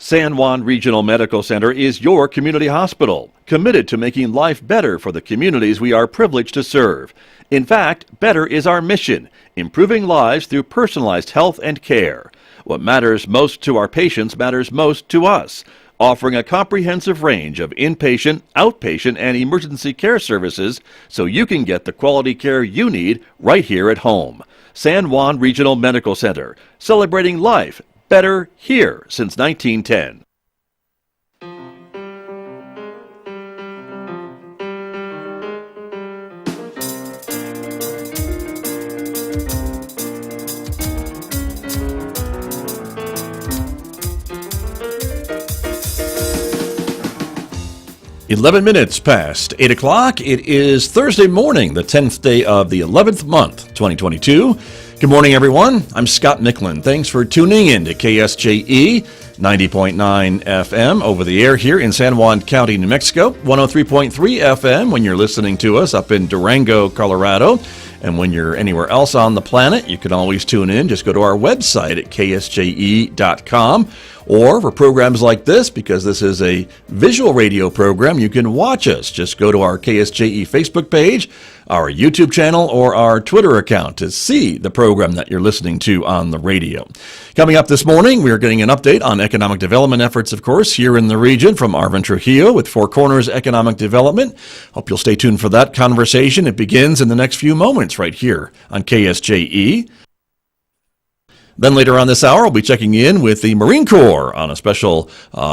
San Juan Regional Medical Center is your community hospital, committed to making life better for the communities we are privileged to serve. In fact, better is our mission, improving lives through personalized health and care. What matters most to our patients matters most to us, offering a comprehensive range of inpatient, outpatient, and emergency care services so you can get the quality care you need right here at home. San Juan Regional Medical Center, celebrating life better here since 1910. "11 minutes past 8 o'clock. It is Thursday morning, the 10th day of the 11th month, 2022. Good morning, everyone. I'm Scott Michlin. Thanks for tuning in to KSJE 90.9 FM over the air here in San Juan County, New Mexico. 103.3 FM when you're listening to us up in Durango, Colorado. And when you're anywhere else on the planet, you can always tune in. Just go to our website at ksje.com. Or for programs like this, because this is a visual radio program, you can watch us. Just go to our KSJE Facebook page, our YouTube channel, or our Twitter account to see the program that you're listening to on the radio. Coming up this morning, we are getting an update on economic development efforts, of course, here in the region from Arvin Trujillo with Four Corners Economic Development. Hope you'll stay tuned for that conversation. It begins in the next few moments right here on KSJE. Then later on this hour, we'll be checking in with the Marine Corps on a special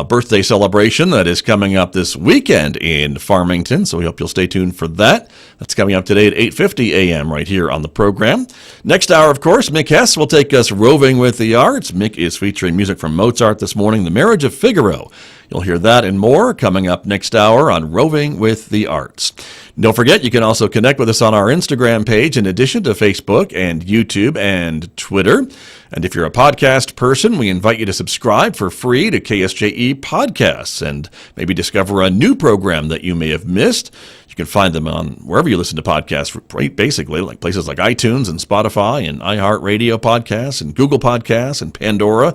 birthday celebration that is coming up this weekend in Farmington. So we hope you'll stay tuned for that. That's coming up today at 8:50 a.m. right here on the program. Next hour, of course, Mick Hess will take us roving with the arts. Mick is featuring music from Mozart this morning, The Marriage of Figaro. You'll hear that and more coming up next hour on Roving with the Arts. Don't forget, you can also connect with us on our Instagram page in addition to Facebook and YouTube and Twitter. And if you're a podcast person, we invite you to subscribe for free to KSJE Podcasts and maybe discover a new program that you may have missed. You can find them on wherever you listen to podcasts, right, basically, like places like iTunes and Spotify and iHeartRadio Podcasts and Google Podcasts and Pandora.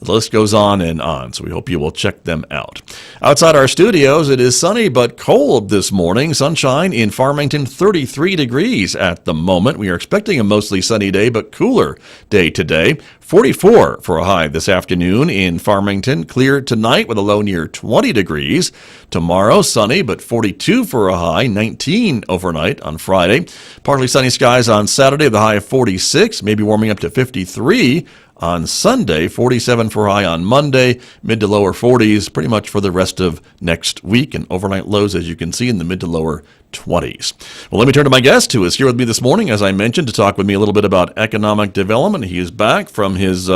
The list goes on and on, so we hope you will check them out. Outside our studios, it is sunny but cold this morning. Sunshine in Farmington, 33 degrees at the moment. We are expecting a mostly sunny day but cooler day today. 44 for a high this afternoon in Farmington. Clear tonight with a low near 20 degrees. Tomorrow, sunny but 42 for a high. 19 overnight on Friday. Partly sunny skies on Saturday, the high of 46, maybe warming up to 53 on Sunday, 47 for high on Monday, mid to lower 40s pretty much for the rest of next week, and overnight lows, as you can see, in the mid to lower 20s. Well, let me turn to my guest, who is here with me this morning, as I mentioned, to talk with me a little bit about economic development. He is back from his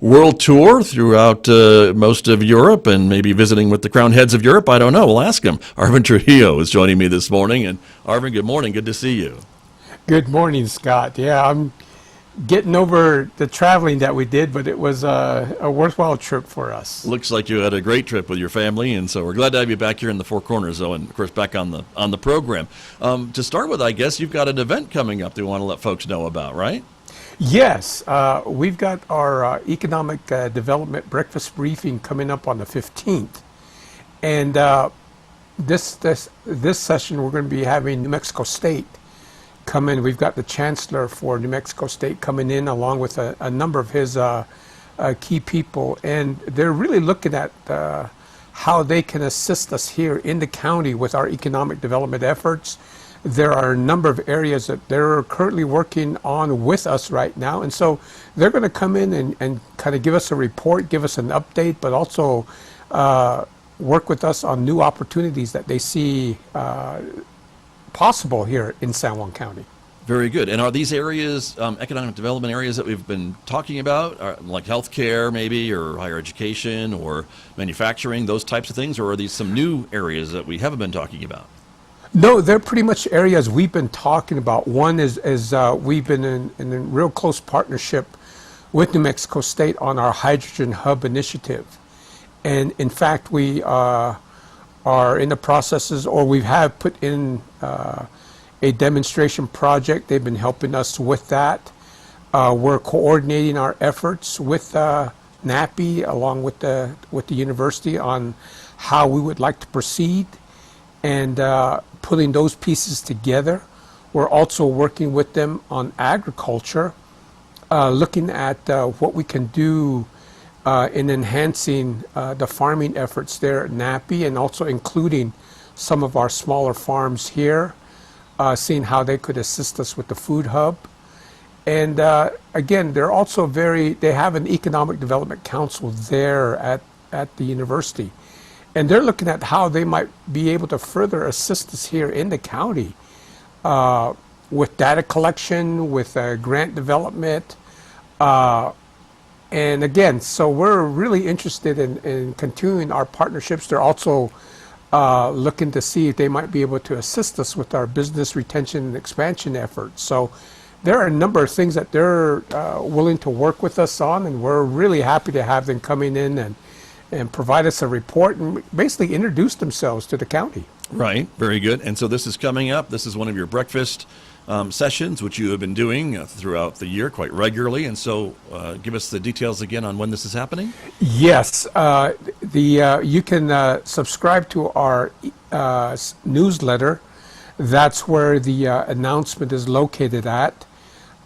world tour throughout most of Europe and maybe visiting with the crowned heads of Europe. I don't know. We'll ask him. Arvin Trujillo is joining me this morning. And Arvin, good morning. Good to see you. Good morning, Scott. Yeah, I'm getting over the traveling that we did, but it was a worthwhile trip for us. Looks like you had a great trip with your family, and so we're glad to have you back here in the Four Corners, though, and of course back on the program. To start with, I guess you've got an event coming up that you want to let folks know about, right? Yes, we've got our economic development breakfast briefing coming up on the 15th, and this session we're going to be having New Mexico State come in. We've got the Chancellor for New Mexico State coming in along with a number of his key people, and they're really looking at how they can assist us here in the county with our economic development efforts. There are a number of areas that they're currently working on with us right now, and so they're going to come in and kind of give us a report, give us an update, but also work with us on new opportunities that they see possible here in San Juan County. Very good. And are these areas, economic development areas that we've been talking about, like healthcare maybe, or higher education, or manufacturing, those types of things, or are these some new areas that we haven't been talking about? No, they're pretty much areas we've been talking about. One is we've been in a real close partnership with New Mexico State on our Hydrogen Hub initiative. And in fact, we are in the processes, or we have put in a demonstration project. They've been helping us with that. We're coordinating our efforts with NAPI along with the university on how we would like to proceed, and putting those pieces together. We're also working with them on agriculture, looking at what we can do in enhancing the farming efforts there at NAPI, and also including some of our smaller farms here, seeing how they could assist us with the food hub. And again, they have an economic development council there at the university. And they're looking at how they might be able to further assist us here in the county with data collection, with grant development. And again, so we're really interested in continuing our partnerships. They're also looking to see if they might be able to assist us with our business retention and expansion efforts. So there are a number of things that they're willing to work with us on, and we're really happy to have them coming in and provide us a report and basically introduce themselves to the county. Right, very good. And so this is coming up. This is one of your breakfast sessions, which you have been doing throughout the year quite regularly. And so give us the details again on when this is happening. Yes, you can subscribe to our newsletter. That's where the announcement is located at.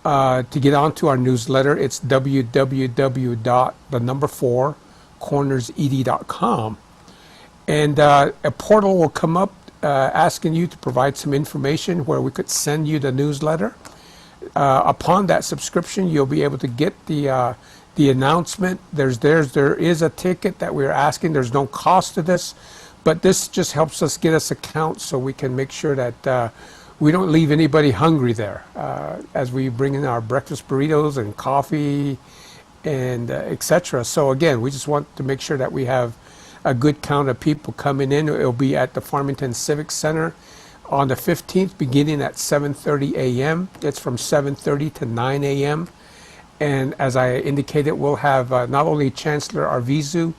To get onto our newsletter, it's www.cornersed.com. And a portal will come up asking you to provide some information where we could send you the newsletter. Upon that subscription, you'll be able to get the announcement. There is a ticket that we're asking. There's no cost to this, but this just helps us get us accounts so we can make sure that we don't leave anybody hungry there as we bring in our breakfast burritos and coffee and etc. So again, we just want to make sure that we have a good count of people coming in. It'll be at the Farmington Civic Center on the 15th, beginning at 7:30 a.m. It's from 7:30 to 9 a.m. And as I indicated, we'll have not only Chancellor Arvizu,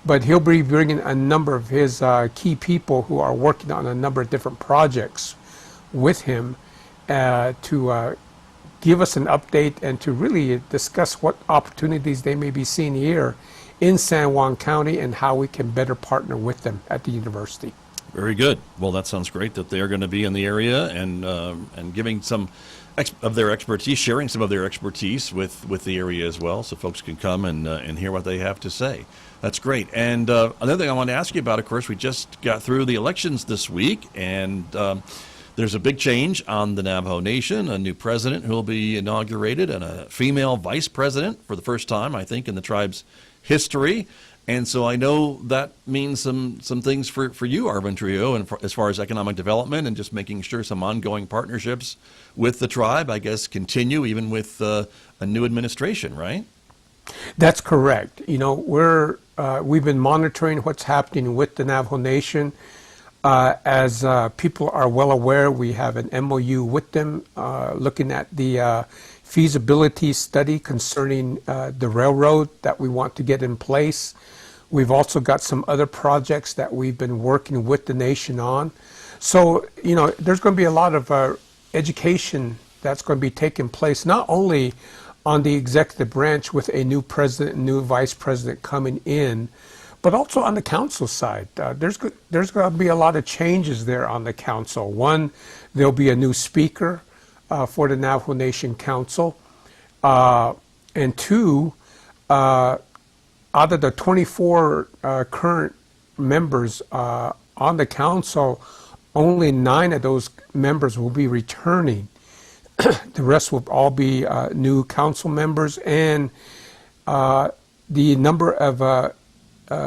but he'll be bringing a number of his key people who are working on a number of different projects with him to give us an update and to really discuss what opportunities they may be seeing here in San Juan County and how we can better partner with them at the university. Very good. Well, that sounds great that they're going to be in the area and giving some of their expertise, sharing some of their expertise with the area as well, so folks can come and hear what they have to say. That's great. And another thing I want to ask you about, of course, we just got through the elections this week, and there's a big change on the Navajo Nation, a new president who will be inaugurated, and a female vice president for the first time, I think, in the tribe's history. And so I know that means some things for you, Arvin Trujillo, and as far as economic development and just making sure some ongoing partnerships with the tribe, I guess, continue even with a new administration, right? That's correct. You know, we've been monitoring what's happening with the Navajo Nation. As people are well aware, we have an MOU with them looking at the feasibility study concerning the railroad that we want to get in place. We've also got some other projects that we've been working with the nation on. So, you know, there's going to be a lot of education that's going to be taking place, not only on the executive branch with a new president and new vice president coming in, but also on the council side. There's going to be a lot of changes there on the council. One, there'll be a new speaker for the Navajo Nation Council. And two, out of the 24 current members on the council, only 9 of those members will be returning. The rest will all be new council members, and the number of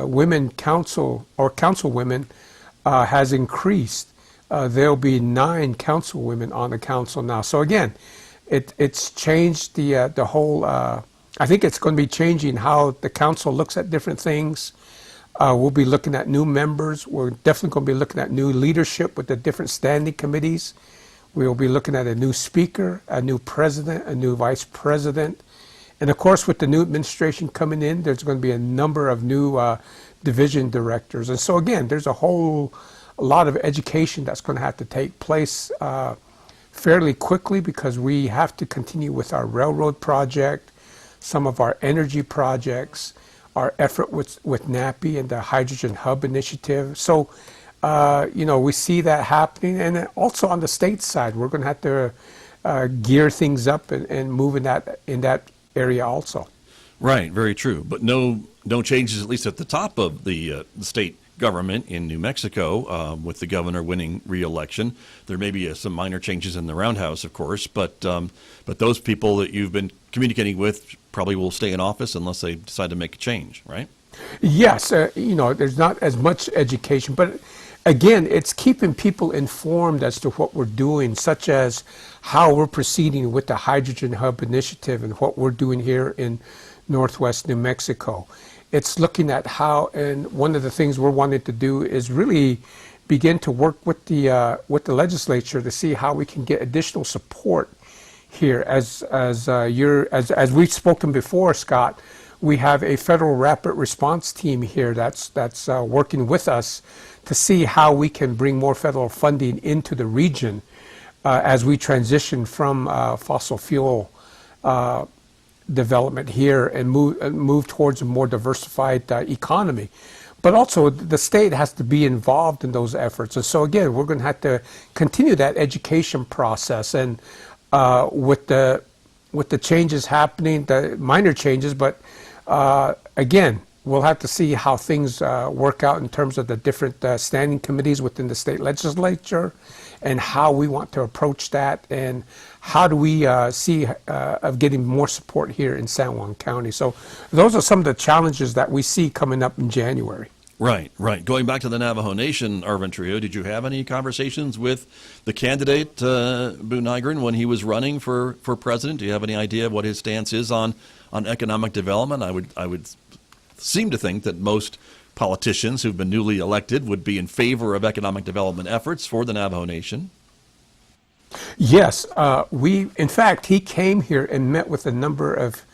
women council or councilwomen has increased. There'll be 9 councilwomen on the council now. So again, it's changed the whole. I think it's going to be changing how the council looks at different things. We'll be looking at new members. We're definitely going to be looking at new leadership with the different standing committees. We'll be looking at a new speaker, a new president, a new vice president. And of course, with the new administration coming in, there's going to be a number of new division directors. And so again, there's a lot of education that's going to have to take place fairly quickly, because we have to continue with our railroad project, some of our energy projects, our effort with NAPI and the Hydrogen Hub Initiative. So, we see that happening. And also on the state side, we're going to have to gear things up and move in that area also. Right, very true. But no changes, at least at the top of the state government in New Mexico, with the governor winning re-election. There may be some minor changes in the roundhouse, of course, but those people that you've been communicating with probably will stay in office unless they decide to make a change, right? Yes, there's not as much education, but again, it's keeping people informed as to what we're doing, such as how we're proceeding with the Hydrogen Hub Initiative and what we're doing here in Northwest New Mexico. It's looking at how, and one of the things we're wanting to do is really begin to work with the legislature to see how we can get additional support here. As we've spoken before, Scott, we have a federal rapid response team here that's working with us to see how we can bring more federal funding into the region as we transition from fossil fuel development here and move towards a more diversified economy. But also the state has to be involved in those efforts. And so again, we're going to have to continue that education process. And with the changes happening, the minor changes, but again, we'll have to see how things work out in terms of the different standing committees within the state legislature and how we want to approach that and how do we see of getting more support here in San Juan County. So those are some of the challenges that we see coming up in January. Right. Going back to the Navajo Nation, Arvin Trujillo, did you have any conversations with the candidate, Boo Nygren, when he was running for president? Do you have any idea of what his stance is on economic development? I would seem to think that most politicians who've been newly elected would be in favor of economic development efforts for the Navajo Nation. Yes, in fact, he came here and met with a number of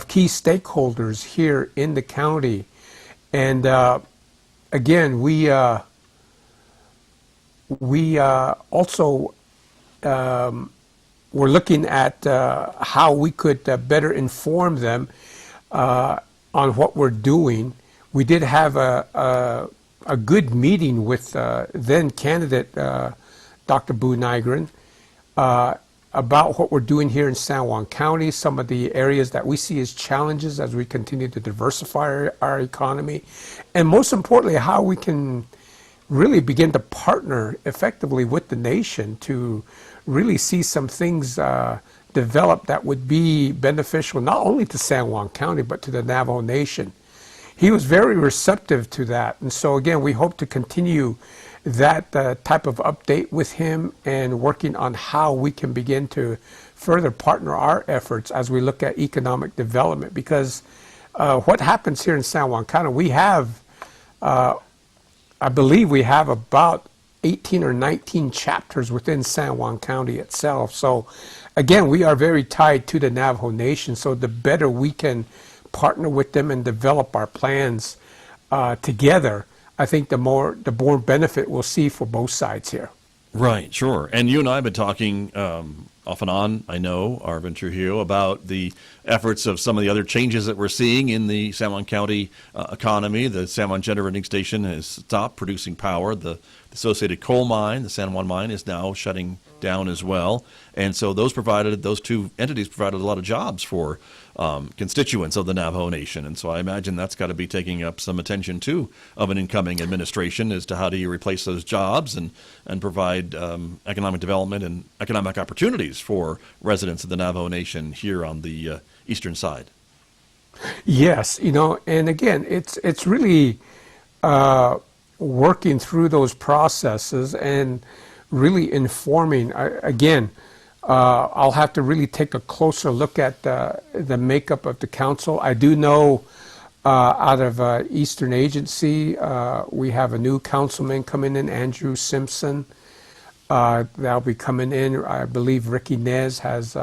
key stakeholders here in the county. And again, we also were looking at how we could better inform them on what we're doing. We did have a good meeting with then candidate Dr. Boo Nygren about what we're doing here in San Juan County, some of the areas that we see as challenges as we continue to diversify our economy, and most importantly, how we can really begin to partner effectively with the nation to really see some things develop that would be beneficial not only to San Juan County, but to the Navajo Nation. He was very receptive to that. And so again, we hope to continue that type of update with him and working on how we can begin to further partner our efforts as we look at economic development. Because what happens here in San Juan County, we have, I believe we have about 18 or 19 chapters within San Juan County itself. So again, we are very tied to the Navajo Nation. So the better we can partner with them and develop our plans together, I think the more benefit we'll see for both sides here. Right, sure. And you and I have been talking off and on, I know, Arvin Trujillo, about the efforts of some of the other changes that we're seeing in the San Juan County economy. The San Juan Generating Station has stopped producing power. The associated coal mine, the San Juan mine, is now shutting down as well. And so those two entities provided a lot of jobs for constituents of the Navajo Nation. And so I imagine that's got to be taking up some attention, too, of an incoming administration as to how do you replace those jobs and provide economic development and economic opportunities for residents of the Navajo Nation here on the eastern side. Yes, and again, it's really working through those processes and really informing. Again, I'll have to really take a closer look at the makeup of the council. I do know out of Eastern Agency, we have a new councilman coming in, Andrew Simpson. That'll be coming in. I believe Ricky Nez has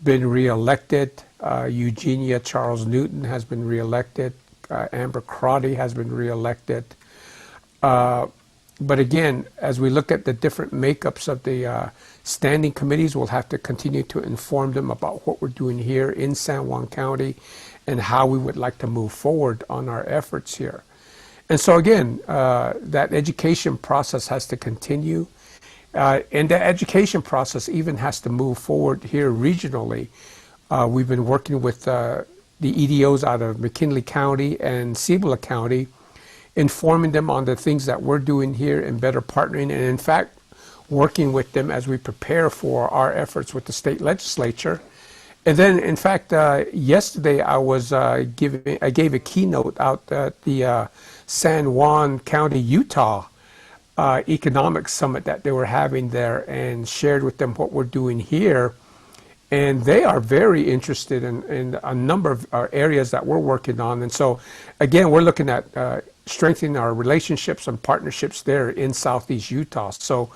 been reelected. Eugenia Charles Newton has been reelected. Amber Crotty has been reelected. But again, as we look at the different makeups of the standing committees, we'll have to continue to inform them about what we're doing here in San Juan County and how we would like to move forward on our efforts here. And so again, that education process has to continue. And the education process even has to move forward here regionally. We've been working with the EDOs out of McKinley County and Cibola County, informing them on the things that we're doing here and better partnering, and in fact, working with them as we prepare for our efforts with the state legislature. And then, in fact, yesterday I gave a keynote out at the San Juan County, Utah Economic Summit that they were having there, and shared with them what we're doing here. And they are very interested in a number of areas that we're working on. And so, again, we're looking at strengthening our relationships and partnerships there in Southeast Utah. So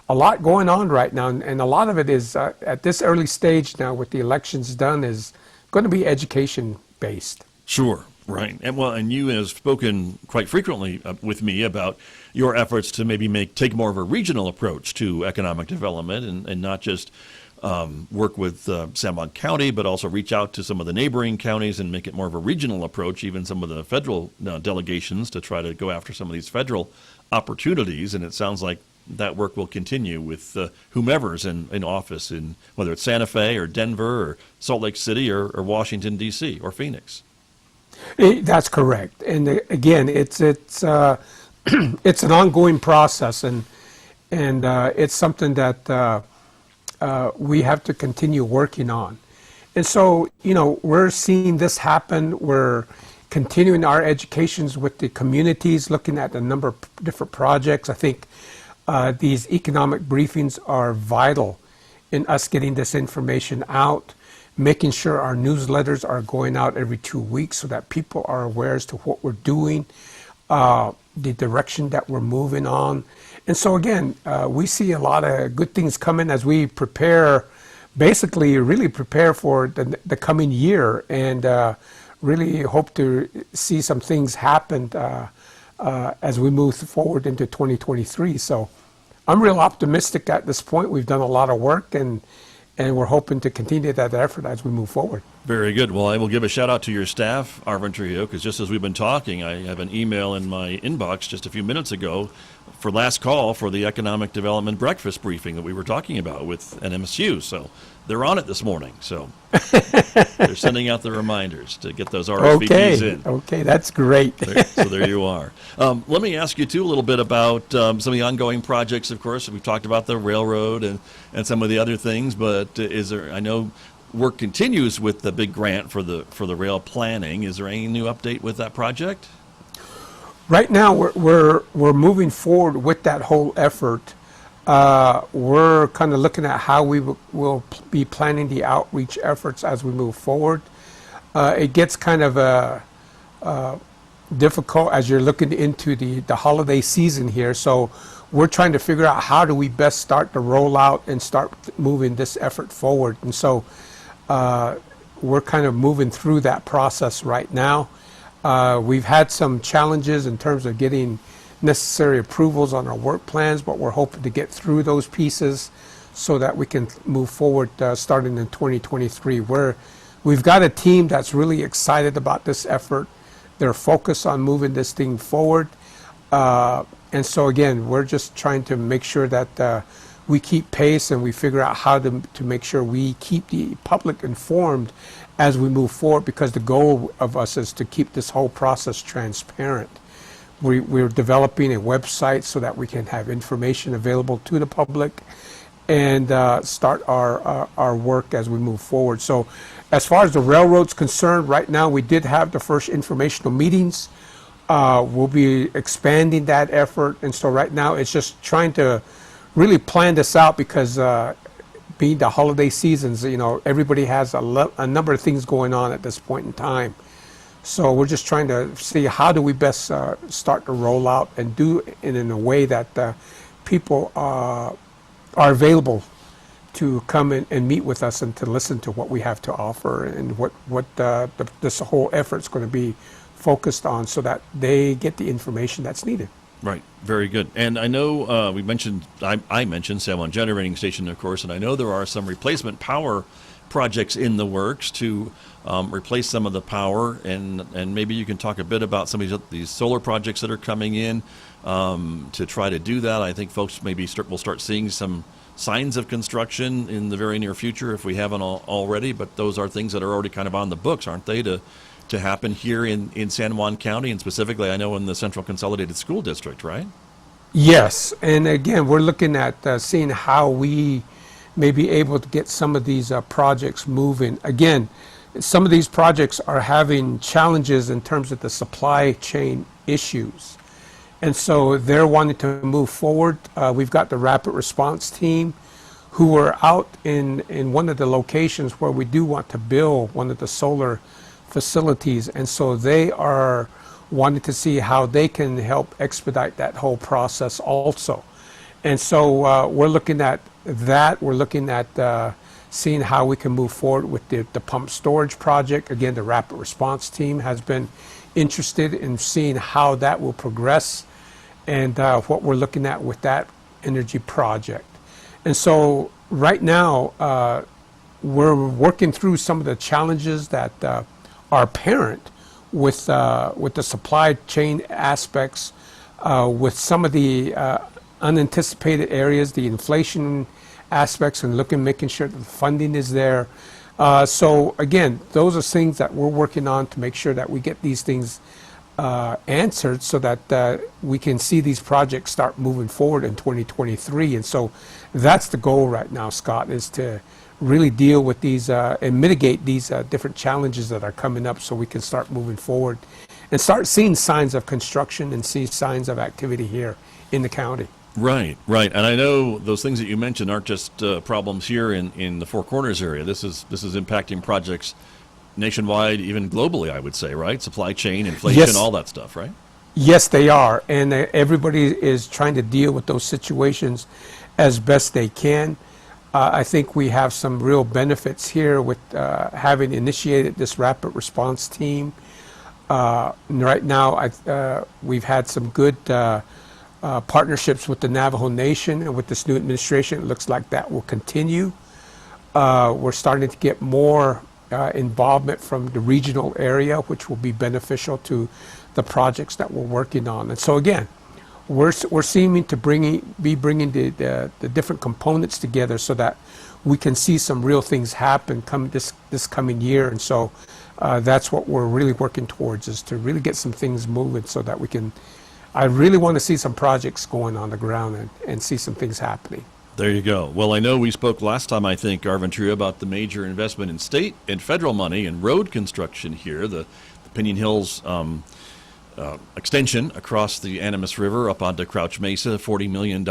a lot going on right now, and a lot of it is at this early stage now with the elections done is going to be education based. Sure, right. And you have spoken quite frequently with me about your efforts to maybe take more of a regional approach to economic development and not just work with San Juan County, but also reach out to some of the neighboring counties and make it more of a regional approach, even some of the federal delegations, to try to go after some of these federal opportunities. And it sounds like that work will continue with whomever's in office, in whether it's Santa Fe or Denver or Salt Lake City or Washington, D.C. or Phoenix. That's correct. And again, it's it's an ongoing process, and it's something that we have to continue working on. And so, we're seeing this happen. We're continuing our educations with the communities, looking at a number of different projects. I think these economic briefings are vital in us getting this information out, making sure our newsletters are going out every 2 weeks so that people are aware as to what we're doing, the direction that we're moving on. And so again, we see a lot of good things coming as we really prepare for the coming year, and really hope to see some things happen as we move forward into 2023. So I'm real optimistic at this point. We've done a lot of work, and we're hoping to continue that effort as we move forward. Very good. Well, I will give a shout out to your staff, Arvin Trujillo, because just as we've been talking, I have an email in my inbox just a few minutes ago for last call for the Economic Development Breakfast Briefing that we were talking about with NMSU. So they're on it this morning. So they're sending out the reminders to get those RSVPs in. Okay, that's great. So there you are. Let me ask you, too, a little bit about some of the ongoing projects, of course. We've talked about the railroad and some of the other things, but I know work continues with the big grant for the rail planning. Is there any new update with that project? Right now, we're moving forward with that whole effort. We're kind of looking at how we will be planning the outreach efforts as we move forward. It gets kind of difficult as you're looking into the holiday season here. So we're trying to figure out how do we best start the rollout and start moving this effort forward. And so we're kind of moving through that process right now. We've had some challenges in terms of getting necessary approvals on our work plans, but we're hoping to get through those pieces so that we can move forward starting in 2023. We've got a team that's really excited about this effort. They're focused on moving this thing forward. And so again, we're just trying to make sure that we keep pace and we figure out how to make sure we keep the public informed as we move forward, because the goal of us is to keep this whole process transparent. We're developing a website so that we can have information available to the public and start our work as we move forward. So as far as the railroad's concerned, right now we did have the first informational meetings. We'll be expanding that effort. And so right now it's just trying to really plan this out, because being the holiday seasons, everybody has a number of things going on at this point in time. So we're just trying to see how do we best start to roll out and do it in a way that people are available to come and meet with us and to listen to what we have to offer and what this whole effort's going to be focused on, so that they get the information that's needed. Right. Very good. And I know I mentioned San Juan Generating Station, of course, and I know there are some replacement power projects in the works to replace some of the power, and maybe you can talk a bit about some of these solar projects that are coming in to try to do that. I think folks maybe will start seeing some signs of construction in the very near future if we haven't already, but those are things that are already kind of on the books, aren't they, to happen here in San Juan County, and specifically I know in the Central Consolidated School District, right? Yes, and again, we're looking at seeing how we may be able to get some of these projects moving. Again, some of these projects are having challenges in terms of the supply chain issues. And so they're wanting to move forward. We've got the rapid response team who are out in one of the locations where we do want to build one of the solar facilities. And so they are wanting to see how they can help expedite that whole process also. And so we're looking at that. We're looking at seeing how we can move forward with the pump storage project. Again, the rapid response team has been interested in seeing how that will progress and what we're looking at with that energy project. And so right now, we're working through some of the challenges that are apparent with the supply chain aspects, with some of the unanticipated areas, the inflation aspects, and making sure that the funding is there. So again, those are things that we're working on to make sure that we get these things answered so that we can see these projects start moving forward in 2023. And so that's the goal right now, Scott, is to really deal with these and mitigate these different challenges that are coming up so we can start moving forward and start seeing signs of construction and see signs of activity here in the county. Right, right. And I know those things that you mentioned aren't just problems here in the Four Corners area. This is impacting projects nationwide, even globally, I would say, right? Supply chain, inflation, Yes. all that stuff, right? Yes, they are. And everybody is trying to deal with those situations as best they can. I think we have some real benefits here with having initiated this rapid response team. Right now, we've had some good partnerships with the Navajo Nation, and with this new administration, it looks like that will continue. We're starting to get more involvement from the regional area, which will be beneficial to the projects that we're working on. And so again, we're seeming to be bringing the different components together so that we can see some real things happen this coming year. And so that's what we're really working towards, is to really get some things moving so that we can. I really want to see some projects going on the ground and see some things happening. There you go. Well, I know we spoke last time, I think, Arvin Trujillo, about the major investment in state and federal money in road construction here, the Pinion Hills extension across the Animas River up onto Crouch Mesa, $40 million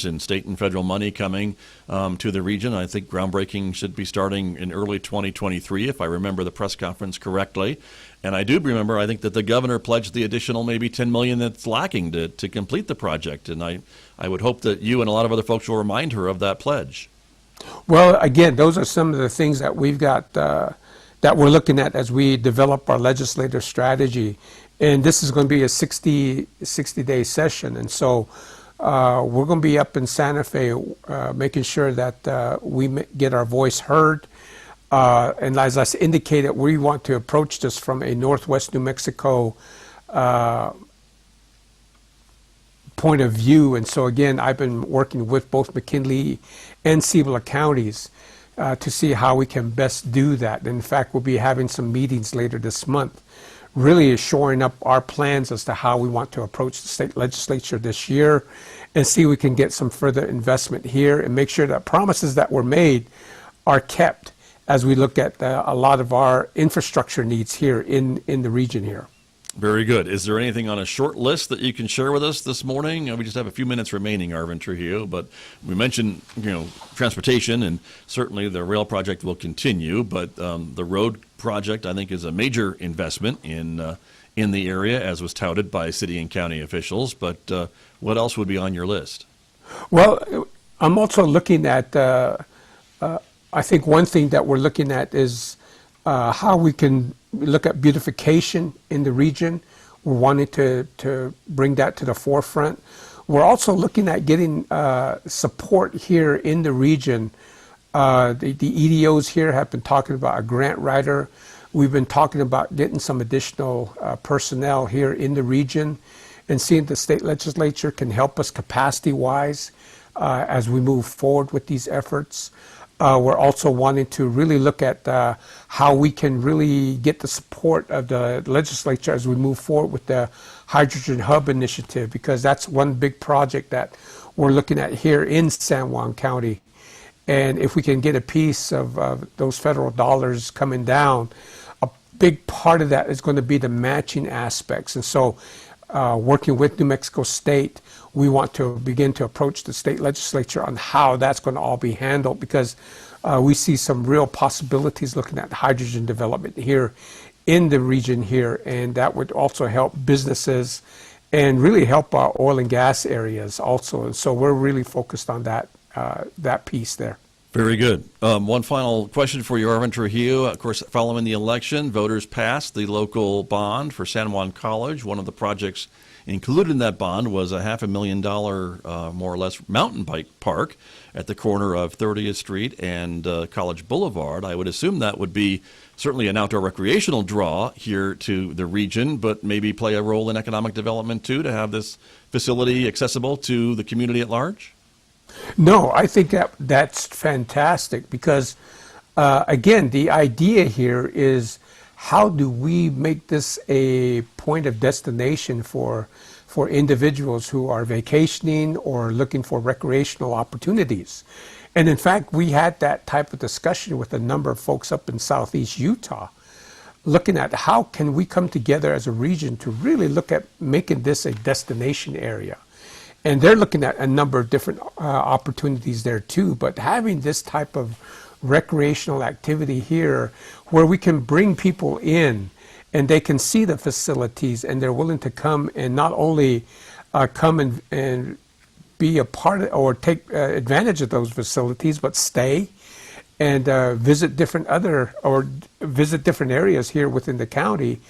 in state and federal money coming to the region. I think groundbreaking should be starting in early 2023, if I remember the press conference correctly. And I do remember, I think, that the governor pledged the additional maybe $10 million that's lacking to complete the project. And I would hope that you and a lot of other folks will remind her of that pledge. Well, again, those are some of the things that we've got that we're looking at as we develop our legislative strategy. And this is going to be a 60-day session. And so we're going to be up in Santa Fe making sure that we get our voice heard. And as I indicated, we want to approach this from a Northwest New Mexico point of view. And so again, I've been working with both McKinley and Cibola counties to see how we can best do that. And in fact, we'll be having some meetings later this month, really shoring up our plans as to how we want to approach the state legislature this year and see if we can get some further investment here and make sure that promises that were made are kept as we look at a lot of our infrastructure needs here in the region here. Very good. Is there anything on a short list that you can share with us this morning? We just have a few minutes remaining, Arvin Trujillo, but we mentioned, transportation, and certainly the rail project will continue, but the road project, I think, is a major investment in the area, as was touted by city and county officials. But what else would be on your list? Well, I'm also looking at, I think one thing that we're looking at is how we can look at beautification in the region. We're wanting to bring that to the forefront. We're also looking at getting support here in the region The EDOs here have been talking about a grant writer. We've been talking about getting some additional personnel here in the region and seeing if the state legislature can help us capacity-wise as we move forward with these efforts. We're also wanting to really look at how we can really get the support of the legislature as we move forward with the Hydrogen Hub Initiative, because that's one big project that we're looking at here in San Juan County. And if we can get a piece of those federal dollars coming down, a big part of that is going to be the matching aspects. And so working with New Mexico State, we want to begin to approach the state legislature on how that's going to all be handled, because we see some real possibilities looking at hydrogen development here in the region here, and that would also help businesses and really help our oil and gas areas also. And so we're really focused on that piece there. Very good. One final question for you, Arvin Trujillo. Of course, following the election, voters passed the local bond for San Juan College. One of the projects included in that bond was a $500,000, more or less, mountain bike park at the corner of 30th Street and College Boulevard. I would assume that would be certainly an outdoor recreational draw here to the region, but maybe play a role in economic development too, to have this facility accessible to the community at large? No, I think that's fantastic, because, again, the idea here is how do we make this a point of destination for individuals who are vacationing or looking for recreational opportunities. And in fact, we had that type of discussion with a number of folks up in Southeast Utah, looking at how can we come together as a region to really look at making this a destination area. And they're looking at a number of different opportunities there too, but having this type of recreational activity here where we can bring people in and they can see the facilities and they're willing to come and not only come and be a part of or take advantage of those facilities, but stay and visit different areas here within the county.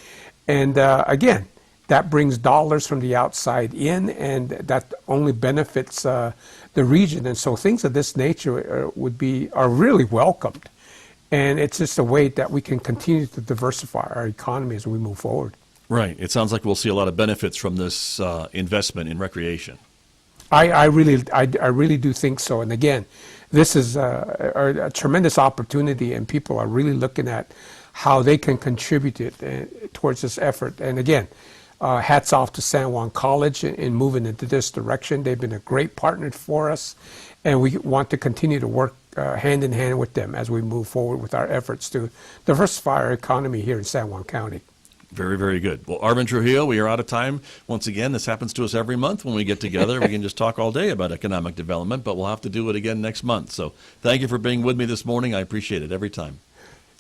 And again, that brings dollars from the outside in, and that only benefits the region. And so things of this nature are really welcomed. And it's just a way that we can continue to diversify our economy as we move forward. Right. It sounds like we'll see a lot of benefits from this investment in recreation. I really do think so. And again, this is a tremendous opportunity, and people are really looking at how they can contribute towards this effort. And again, hats off to San Juan College in moving into this direction. They've been a great partner for us, and we want to continue to work hand in hand with them as we move forward with our efforts to diversify our economy here in San Juan County. Very, very good. Well, Arvin Trujillo, we are out of time. Once again, this happens to us every month when we get together. We can just talk all day about economic development, but we'll have to do it again next month. So thank you for being with me this morning. I appreciate it every time.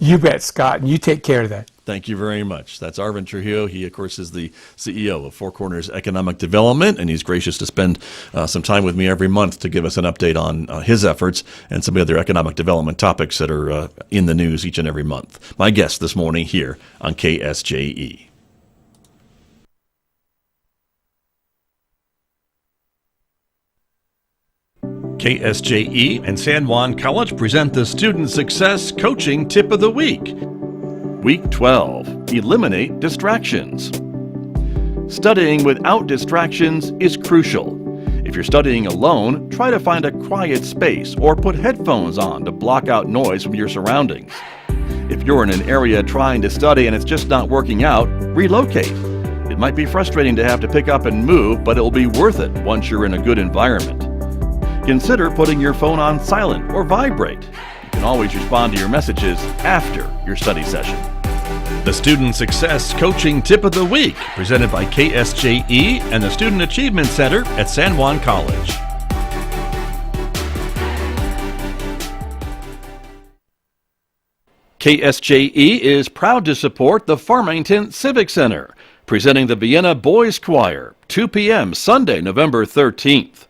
You bet, Scott, and you take care of that. Thank you very much. That's Arvin Trujillo. He, of course, is the CEO of Four Corners Economic Development, and he's gracious to spend some time with me every month to give us an update on his efforts and some of the other economic development topics that are in the news each and every month. My guest this morning here on KSJE. KSJE and San Juan College present the Student Success Coaching Tip of the Week. Week 12, Eliminate Distractions. Studying without distractions is crucial. If you're studying alone, try to find a quiet space or put headphones on to block out noise from your surroundings. If you're in an area trying to study and it's just not working out, relocate. It might be frustrating to have to pick up and move, but it will be worth it once you're in a good environment. Consider putting your phone on silent or vibrate. You can always respond to your messages after your study session. The Student Success Coaching Tip of the Week, presented by KSJE and the Student Achievement Center at San Juan College. KSJE is proud to support the Farmington Civic Center, presenting the Vienna Boys Choir, 2 p.m. Sunday, November 13th.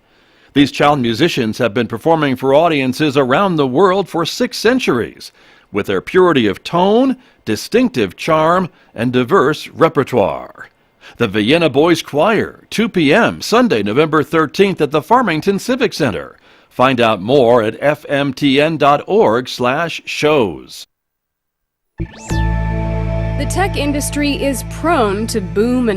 These child musicians have been performing for audiences around the world for 6 centuries, with their purity of tone, distinctive charm, and diverse repertoire. The Vienna Boys Choir, 2 p.m. Sunday, November 13th at the Farmington Civic Center, Find out more at fmtn.org/shows. The tech industry is prone to boom and